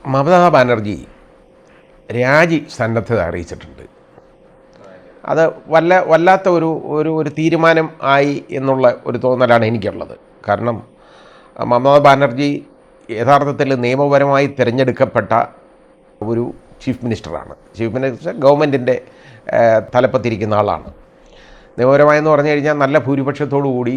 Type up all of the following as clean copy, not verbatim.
മമതാ ബാനർജി രാജി സന്നദ്ധത അറിയിച്ചിട്ടുണ്ട്. അത് വല്ലാത്ത ഒരു തീരുമാനം ആയി എന്നുള്ള ഒരു തോന്നലാണ് എനിക്കുള്ളത്. കാരണം മമതാ ബാനർജി യഥാർത്ഥത്തിൽ നിയമപരമായി തിരഞ്ഞെടുക്കപ്പെട്ട ഒരു ചീഫ് മിനിസ്റ്ററാണ്. ചീഫ് മിനിസ്റ്റർ ഗവൺമെൻറ്റിൻ്റെ തലപ്പത്തിരിക്കുന്ന ആളാണ്. നിയമപരമായെന്ന് പറഞ്ഞു കഴിഞ്ഞാൽ നല്ല ഭൂരിപക്ഷത്തോടു കൂടി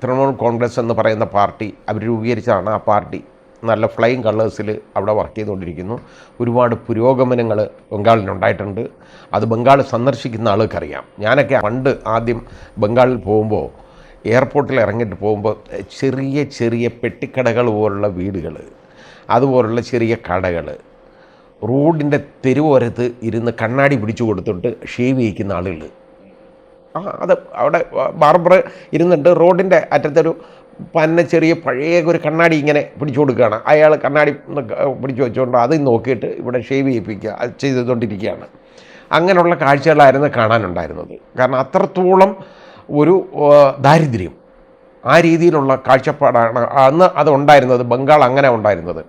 തൃണമൂൽ കോൺഗ്രസ് എന്ന് പറയുന്ന പാർട്ടി അവർ രൂപീകരിച്ചതാണ്. ആ പാർട്ടി നല്ല ഫ്ലൈയിങ് കളേഴ്സിൽ അവിടെ വർക്ക് ചെയ്തുകൊണ്ടിരിക്കുന്നു. ഒരുപാട് പുരോഗമനങ്ങൾ ബംഗാളിനുണ്ടായിട്ടുണ്ട്. അത് ബംഗാൾ സന്ദർശിക്കുന്ന ആൾക്കറിയാം. ഞാനൊക്കെ പണ്ട് ആദ്യം ബംഗാളിൽ പോകുമ്പോൾ എയർപോർട്ടിൽ ഇറങ്ങിയിട്ട് പോകുമ്പോൾ ചെറിയ ചെറിയ പെട്ടിക്കടകൾ പോലുള്ള വീടുകൾ, അതുപോലുള്ള ചെറിയ കടകൾ, റോഡിൻ്റെ തെരുവോരത്ത് ഇരുന്ന് കണ്ണാടി പിടിച്ചു കൊടുത്തിട്ട് ഷേവ് ചെയ്യിക്കുന്ന ആളുകൾ, അത് അവിടെ ബാർബർ ഇരുന്നിട്ട് റോഡിൻ്റെ അറ്റത്തൊരു ചെറിയ പഴയ ഒരു കണ്ണാടി ഇങ്ങനെ പിടിച്ചു കൊടുക്കുകയാണ്. അയാൾ കണ്ണാടി പിടിച്ചു വെച്ചുകൊണ്ട് അത് നോക്കിയിട്ട് ഇവിടെ ഷേവ് ചെയ്യിപ്പിക്കുക, അത് ചെയ്തുകൊണ്ടിരിക്കുകയാണ്. അങ്ങനെയുള്ള കാഴ്ചകളായിരുന്നു കാണാനുണ്ടായിരുന്നത്. കാരണം അത്രത്തോളം ഒരു ദാരിദ്ര്യം, ആ രീതിയിലുള്ള കാഴ്ചപ്പാടാണ് അന്ന് അതുണ്ടായിരുന്നത്. ബംഗാൾ അങ്ങനെ ഉണ്ടായിരുന്നത്.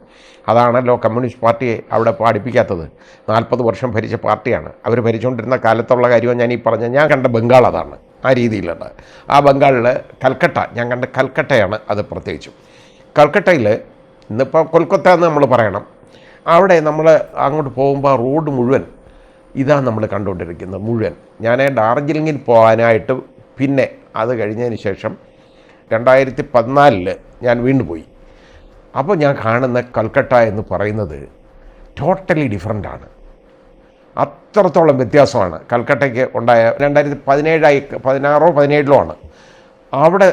അതാണല്ലോ കമ്മ്യൂണിസ്റ്റ് പാർട്ടിയെ അവിടെ പഠിപ്പിക്കാത്തത്. 40 വർഷം ഭരിച്ച പാർട്ടിയാണ്. അവർ ഭരിച്ചുകൊണ്ടിരുന്ന കാലത്തുള്ള കാര്യമാണ് ഞാൻ ഈ പറഞ്ഞ. ഞാൻ കണ്ട ബംഗാൾ അതാണ്, ആ രീതിയിലുണ്ട്. ആ ബംഗാളിൽ കൽക്കട്ട, ഞാൻ കണ്ട കൽക്കട്ടയാണ് അത്. പ്രത്യേകിച്ചും കൽക്കട്ടയിൽ ഇന്നിപ്പോൾ കൊൽക്കത്ത എന്ന് നമ്മൾ പറയണം. അവിടെ നമ്മൾ അങ്ങോട്ട് പോകുമ്പോൾ റോഡ് മുഴുവൻ ഇതാണ് നമ്മൾ കണ്ടുകൊണ്ടിരിക്കുന്നത് മുഴുവൻ. ഞാൻ ഡാർജിലിങ്ങിൽ പോകാനായിട്ട് പിന്നെ അത് കഴിഞ്ഞതിന് ശേഷം 2014 ഞാൻ വീണ്ടും പോയി. അപ്പോൾ ഞാൻ കാണുന്ന കൽക്കട്ട എന്ന് പറയുന്നത് ടോട്ടലി ഡിഫറൻ്റാണ്. അത്രത്തോളം വ്യത്യാസമാണ് കൽക്കട്ടയ്ക്ക് ഉണ്ടായ. 2016 ആണ്. അവിടെ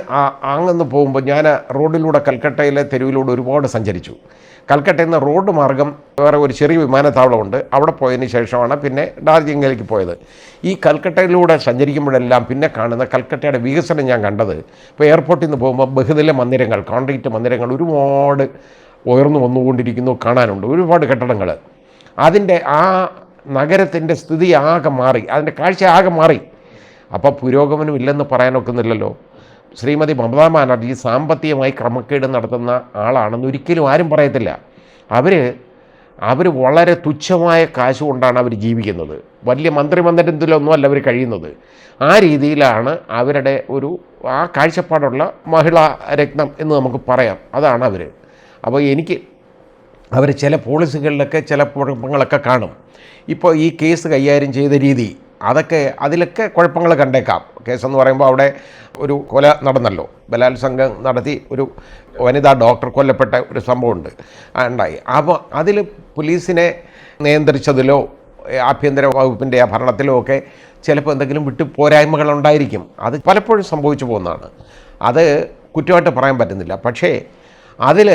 അങ്ങന്ന് പോകുമ്പോൾ ഞാൻ റോഡിലൂടെ കൽക്കട്ടയിലെ തെരുവിലൂടെ ഒരുപാട് സഞ്ചരിച്ചു. കൽക്കട്ടയിൽ നിന്ന് റോഡ് മാർഗം വേറെ ഒരു ചെറിയ വിമാനത്താവളമുണ്ട്. അവിടെ പോയതിന് ശേഷമാണ് പിന്നെ ഡാർജിലിംഗിലേക്ക് പോയത്. ഈ കൽക്കട്ടയിലൂടെ സഞ്ചരിക്കുമ്പോഴെല്ലാം പിന്നെ കാണുന്ന കൽക്കട്ടയുടെ വികസനം ഞാൻ കണ്ടത്, ഇപ്പോൾ എയർപോർട്ടിൽ നിന്ന് പോകുമ്പോൾ ബഹുനില മന്ദിരങ്ങൾ, കോൺക്രീറ്റ് മന്ദിരങ്ങൾ ഒരുപാട് ഉയർന്നു വന്നുകൊണ്ടിരിക്കുന്നു, കാണാനുണ്ട് ഒരുപാട് കെട്ടിടങ്ങൾ. അതിൻ്റെ ആ നഗരത്തിൻ്റെ സ്ഥിതി ആകെ മാറി, അതിൻ്റെ കാഴ്ച ആകെ മാറി. അപ്പോൾ പുരോഗമനം ഇല്ലെന്ന് പറയാനൊക്കുന്നില്ലല്ലോ. ശ്രീമതി മമതാ ബാനർജി സാമ്പത്തികമായി ക്രമക്കേട് നടത്തുന്ന ആളാണെന്ന് ഒരിക്കലും ആരും പറയത്തില്ല. അവർ വളരെ തുച്ഛമായ കാശ് കൊണ്ടാണ് അവർ ജീവിക്കുന്നത്. വലിയ മന്ത്രിമന്ദിരത്തിലൊന്നും അല്ല അവർ കഴിയുന്നത്. ആ രീതിയിലാണ് അവരുടെ ആ കാഴ്ചപ്പാടുള്ള മഹിളാ രത്നം എന്ന് നമുക്ക് പറയാം. അതാണ് അവർ. അപ്പോൾ അവർ ചില പോളിസികളിലൊക്കെ ചില കുഴപ്പങ്ങളൊക്കെ കാണും. ഇപ്പോൾ ഈ കേസ് കൈകാര്യം ചെയ്ത രീതി, അതിലൊക്കെ കുഴപ്പങ്ങൾ കണ്ടേക്കാം. കേസെന്ന് പറയുമ്പോൾ അവിടെ ഒരു കൊല നടന്നല്ലോ, ബലാത്സംഗം നടത്തി ഒരു വനിതാ ഡോക്ടർ കൊല്ലപ്പെട്ട ഒരു സംഭവമുണ്ട് ഉണ്ടായി. അപ്പോൾ അതിൽ പോലീസിനെ നിയന്ത്രിച്ചതിലോ ആഭ്യന്തര വകുപ്പിൻ്റെ ആ ഭരണത്തിലോ ഒക്കെ ചിലപ്പോൾ എന്തെങ്കിലും പോരായ്മകളുണ്ടായിരിക്കും. അത് പലപ്പോഴും സംഭവിച്ചു പോകുന്നതാണ്. അത് കുറ്റമായിട്ട് പറയാൻ പറ്റുന്നില്ല. പക്ഷേ അതിൽ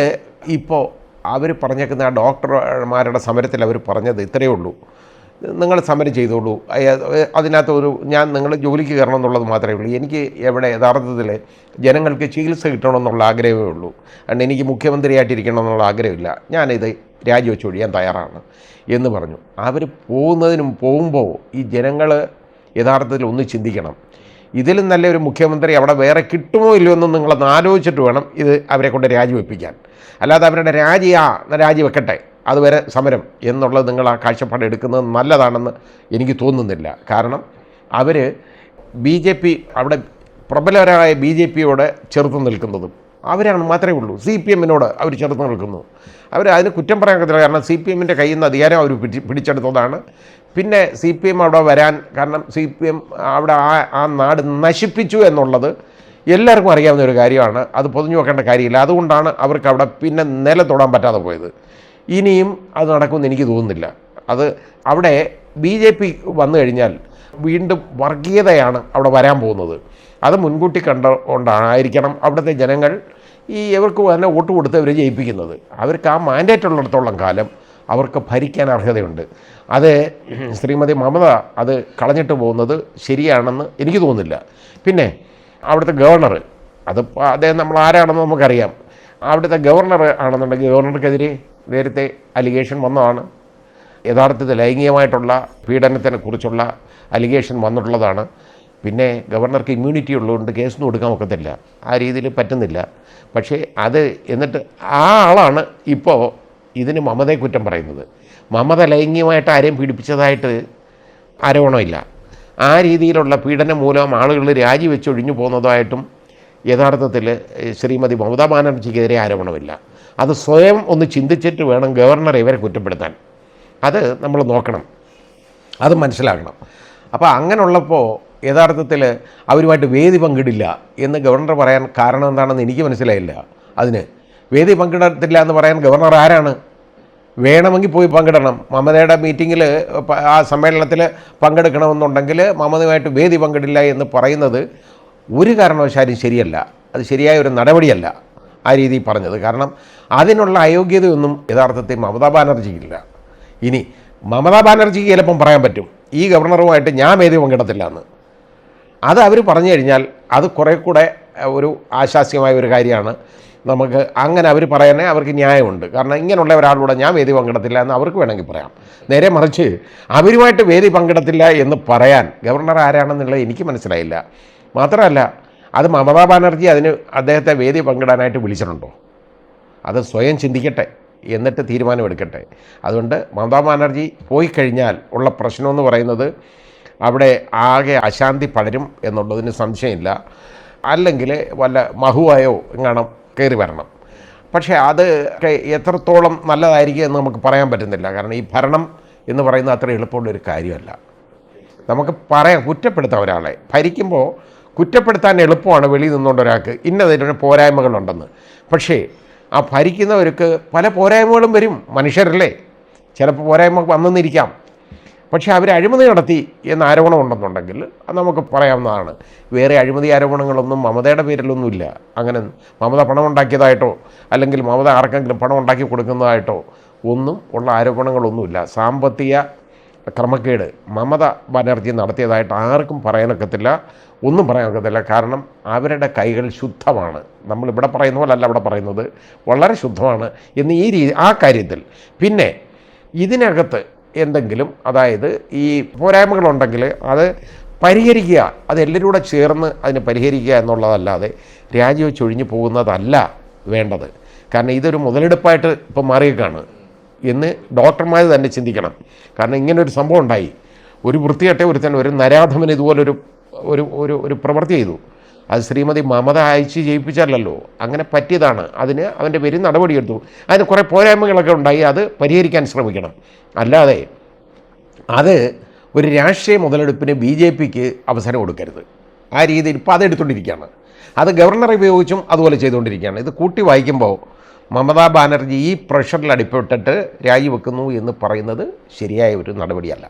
ഇപ്പോൾ അവർ പറഞ്ഞേക്കുന്ന ആ ഡോക്ടർമാരുടെ സമരത്തിൽ അവർ പറഞ്ഞത് ഇത്രയേ ഉള്ളൂ: നിങ്ങൾ സമരം ചെയ്തോളൂ, അതിനകത്ത് നിങ്ങൾ ജോലിക്ക് കയറണം എന്നുള്ളത് മാത്രമേ ഉള്ളൂ. എനിക്ക് യഥാർത്ഥത്തിൽ ജനങ്ങൾക്ക് ചികിത്സ കിട്ടണമെന്നുള്ള ആഗ്രഹമേ ഉള്ളൂ. അതുകൊണ്ട് എനിക്ക് മുഖ്യമന്ത്രിയായിട്ടിരിക്കണം എന്നുള്ള ആഗ്രഹമില്ല. ഞാനിത് രാജിവെച്ച് ഒഴിയാൻ തയ്യാറാണ് എന്ന് പറഞ്ഞു. അവർ പോകുമ്പോൾ ഈ ജനങ്ങൾ യഥാർത്ഥത്തിൽ ഒന്ന് ചിന്തിക്കണം. ഇതിലും നല്ലൊരു മുഖ്യമന്ത്രി അവിടെ വേറെ കിട്ടുമോ ഇല്ലയോ എന്നും നിങ്ങളൊന്ന് ആലോചിച്ചിട്ട് വേണം ഇത് അവരെ കൊണ്ട് രാജിവെപ്പിക്കാൻ. അല്ലാതെ അവരുടെ രാജിവെക്കട്ടെ, അതുവരെ സമരം എന്നുള്ളത് നിങ്ങൾ ആ കാഴ്ചപ്പാട് എടുക്കുന്നത് നല്ലതാണെന്ന് എനിക്ക് തോന്നുന്നില്ല. കാരണം അവർ BJP, അവിടെ പ്രബലരായ BJPയോട് ചെറുത്ത് നിൽക്കുന്നതും അവരാണ് മാത്രമേ ഉള്ളൂ. CPM-നോട് അവർ ചെറുത്ത് നിൽക്കുന്നു. അതിന് കുറ്റം പറയാൻ പറ്റില്ല. കാരണം CPM-ൻ്റെ കയ്യിൽ നിന്ന് അധികാരം അവർ പിടിച്ചെടുത്തതാണ്. പിന്നെ CPM അവിടെ വരാൻ കാരണം CPM അവിടെ ആ നാട് നശിപ്പിച്ചു എന്നുള്ളത് എല്ലാവർക്കും അറിയാവുന്ന ഒരു കാര്യമാണ്. അത് പൊതിഞ്ഞു വെക്കേണ്ട കാര്യമില്ല. അതുകൊണ്ടാണ് അവർക്ക് അവിടെ പിന്നെ നില തൊടാൻ പറ്റാതെ പോയത്. ഇനിയും അത് നടക്കുമെന്ന് എനിക്ക് തോന്നുന്നില്ല. അവിടെ BJP വന്നു കഴിഞ്ഞാൽ വീണ്ടും വർഗീയതയാണ് അവിടെ വരാൻ പോകുന്നത്. അത് മുൻകൂട്ടി കണ്ടുകൊണ്ടായിരിക്കണം അവിടുത്തെ ജനങ്ങൾ ഇവർക്ക് തന്നെ വോട്ട് കൊടുത്ത് അവരെ ജയിപ്പിക്കുന്നത്. അവർക്ക് ആ മാൻഡേറ്റ് ഉള്ളിടത്തോളം കാലം അവർക്ക് ഭരിക്കാൻ അർഹതയുണ്ട്. അത് ശ്രീമതി മമത അത് കളഞ്ഞിട്ട് പോകുന്നത് ശരിയാണെന്ന് എനിക്ക് തോന്നുന്നില്ല. പിന്നെ അവിടുത്തെ ഗവർണർ, അദ്ദേഹം നമ്മൾ ആരാണെന്ന് നമുക്കറിയാം. അവിടുത്തെ ഗവർണർ ആണെന്നുണ്ടെങ്കിൽ ഗവർണർക്കെതിരെ നേരത്തെ അലിഗേഷൻ വന്നതാണ്. യഥാർത്ഥത്തിൽ ലൈംഗികമായിട്ടുള്ള പീഡനത്തിനെ കുറിച്ചുള്ള അലിഗേഷൻ വന്നിട്ടുള്ളതാണ്. പിന്നെ ഗവർണർക്ക് ഇമ്മ്യൂണിറ്റി ഉള്ളതുകൊണ്ട് കേസൊന്നും കൊടുക്കാൻ ഒക്കത്തില്ല, ആ രീതിയിൽ പറ്റുന്നില്ല. പക്ഷേ എന്നിട്ട് ആ ആളാണ് ഇപ്പോൾ ഇതിന് മമതയെ കുറ്റം പറയുന്നത്. മമത ലൈംഗികമായിട്ട് ആരെയും പീഡിപ്പിച്ചതായിട്ട് ആരോപണമില്ല. ആ രീതിയിലുള്ള പീഡനം മൂലം ആളുകൾ രാജിവെച്ചൊഴിഞ്ഞു പോകുന്നതായിട്ടും യഥാർത്ഥത്തിൽ ശ്രീമതി മമതാ ബാനർജിക്കെതിരെ ആരോപണമില്ല. അത് സ്വയം ഒന്ന് ചിന്തിച്ചിട്ട് വേണം ഗവർണർ ഇവരെ കുറ്റപ്പെടുത്താൻ. അത് നമ്മൾ നോക്കണം, അത് മനസ്സിലാക്കണം. അപ്പോൾ അങ്ങനെയുള്ളപ്പോൾ യഥാർത്ഥത്തിൽ അവരുമായിട്ട് വേദി പങ്കിടില്ല എന്ന് ഗവർണർ പറയാൻ കാരണം എന്താണെന്ന് എനിക്ക് മനസ്സിലായില്ല. അതിന് വേദി പങ്കിടത്തില്ല എന്ന് പറയാൻ ഗവർണർ ആരാണ്? വേണമെങ്കിൽ പോയി പങ്കിടണം. മമതയുടെ മീറ്റിങ്ങിൽ ആ സമ്മേളനത്തിൽ പങ്കെടുക്കണമെന്നുണ്ടെങ്കിൽ മമതയുമായിട്ട് വേദി പങ്കിടില്ല എന്ന് പറയുന്നത് ഒരു കാരണവശാലും ശരിയല്ല. അത് ശരിയായ ഒരു നടപടിയല്ല ആ രീതിയിൽ പറഞ്ഞത്. കാരണം അതിനുള്ള അയോഗ്യതയൊന്നും യഥാർത്ഥത്തിൽ മമതാ ബാനർജിക്കില്ല. ഇനി മമതാ ബാനർജിക്ക് ചിലപ്പം പറയാൻ പറ്റും ഈ ഗവർണറുമായിട്ട് ഞാൻ വേദി പങ്കിടത്തില്ല എന്ന്. അത് അവർ പറഞ്ഞു കഴിഞ്ഞാൽ അത് കുറേ കൂടെ ഒരു ആശാസ്യമായ ഒരു കാര്യമാണ്. നമുക്ക് അങ്ങനെ അവർ പറയാനേ അവർക്ക് ന്യായമുണ്ട്. കാരണം ഇങ്ങനെയുള്ള ഒരാളൂടെ ഞാൻ വേദി പങ്കിടത്തില്ല എന്ന് അവർക്ക് വേണമെങ്കിൽ പറയാം. നേരെ മറിച്ച് അവരുമായിട്ട് വേദി പങ്കിടത്തില്ല എന്ന് പറയാൻ ഗവർണർ ആരാണെന്നുള്ളത് എനിക്ക് മനസ്സിലായില്ല. മാത്രമല്ല അത് മമതാ ബാനർജി അതിന് അദ്ദേഹത്തെ വേദി പങ്കിടാനായിട്ട് വിളിച്ചിട്ടുണ്ടോ? അത് സ്വയം ചിന്തിക്കട്ടെ, എന്നിട്ട് തീരുമാനമെടുക്കട്ടെ. അതുകൊണ്ട് മമതാ ബാനർജി പോയി കഴിഞ്ഞാൽ ഉള്ള പ്രശ്നമെന്ന് പറയുന്നത് അവിടെ ആകെ അശാന്തി പടരും എന്നുള്ളതിന് സംശയമില്ല. അല്ലെങ്കിൽ വല്ല മഹുവായോ എങ്ങാണം കയറി വരണം. പക്ഷേ അത് എത്രത്തോളം നല്ലതായിരിക്കും എന്ന് നമുക്ക് പറയാൻ പറ്റുന്നില്ല. കാരണം ഈ ഭരണം എന്ന് പറയുന്നത് അത്ര എളുപ്പമുള്ളൊരു കാര്യമല്ല. നമുക്ക് പറയാം, കുറ്റപ്പെടുത്താം ഒരാളെ. ഭരിക്കുമ്പോൾ കുറ്റപ്പെടുത്താൻ എളുപ്പമാണ് വെളിയിൽ നിന്നുകൊണ്ട് ഒരാൾക്ക് ഇന്നതിന് പോരായ്മകളുണ്ടെന്ന്. പക്ഷേ ആ ഭരിക്കുന്നവർക്ക് പല പോരായ്മകളും വരും. മനുഷ്യരല്ലേ, ചിലപ്പോൾ പോരായ്മ വന്നെന്നിരിക്കാം. പക്ഷേ അവർ അഴിമതി നടത്തി എന്ന ആരോപണം ഉണ്ടെന്നുണ്ടെങ്കിൽ അത് നമുക്ക് പറയാവുന്നതാണ്. വേറെ അഴിമതി ആരോപണങ്ങളൊന്നും മമതയുടെ പേരിലൊന്നുമില്ല. അങ്ങനെ മമത പണം ഉണ്ടാക്കിയതായിട്ടോ അല്ലെങ്കിൽ മമത ആർക്കെങ്കിലും പണം ഉണ്ടാക്കി കൊടുക്കുന്നതായിട്ടോ ഒന്നും ഉള്ള ആരോപണങ്ങളൊന്നുമില്ല. സാമ്പത്തിക ക്രമക്കേട് മമത ബാനർജി നടത്തിയതായിട്ട് ആർക്കും പറയാനൊക്കത്തില്ല, ഒന്നും പറയാനൊക്കത്തില്ല. കാരണം അവരുടെ കൈകൾ ശുദ്ധമാണ്. നമ്മളിവിടെ പറയുന്ന പോലെ അല്ല അവിടെ പറയുന്നത്, വളരെ ശുദ്ധമാണ് എന്ന് ആ കാര്യത്തിൽ. പിന്നെ ഇതിനകത്ത് എന്തെങ്കിലും അതായത് ഈ പോരായ്മകളുണ്ടെങ്കിൽ അത് പരിഹരിക്കുക, അത് എല്ലാവരും കൂടെ ചേർന്ന് അതിന് പരിഹരിക്കുക എന്നുള്ളതല്ലാതെ രാജിവെച്ചൊഴിഞ്ഞു പോകുന്നതല്ല വേണ്ടത്. കാരണം ഇതൊരു മുതലെടുപ്പായിട്ട് ഇപ്പം മാറിയേക്കാണ് എന്ന് ഡോക്ടർമാർ തന്നെ ചിന്തിക്കണം. കാരണം ഇങ്ങനൊരു സംഭവം ഉണ്ടായി, ഒരു വൃത്തികെട്ട ഒരു നരാധമൻ ഇതുപോലൊരു ഒരു പ്രവൃത്തി ചെയ്തു. അത് ശ്രീമതി മമത അയച്ച് ജയിപ്പിച്ചല്ലോ, അങ്ങനെ പറ്റിയതാണ്. അതിന് അവൻ്റെ പേരിൽ നടപടിയെടുത്തു. അതിന് കുറേ പോരായ്മകളൊക്കെ ഉണ്ടായി, അത് പരിഹരിക്കാൻ ശ്രമിക്കണം. അല്ലാതെ അത് ഒരു രാഷ്ട്രീയ മുതലെടുപ്പിന് BJPക്ക് അവസരം കൊടുക്കരുത്. ആ രീതിയിൽ ഇപ്പോൾ അതെടുത്തുകൊണ്ടിരിക്കുകയാണ്. അത് ഗവർണർ ഉപയോഗിച്ചും അതുപോലെ ചെയ്തുകൊണ്ടിരിക്കുകയാണ്. ഇത് കൂട്ടി വായിക്കുമ്പോൾ മമതാ ബാനർജി ഈ പ്രഷറിൽ അടിപ്പെട്ടിട്ട് രാജിവെക്കുന്നു എന്ന് പറയുന്നത് ശരിയായ ഒരു നടപടിയല്ല.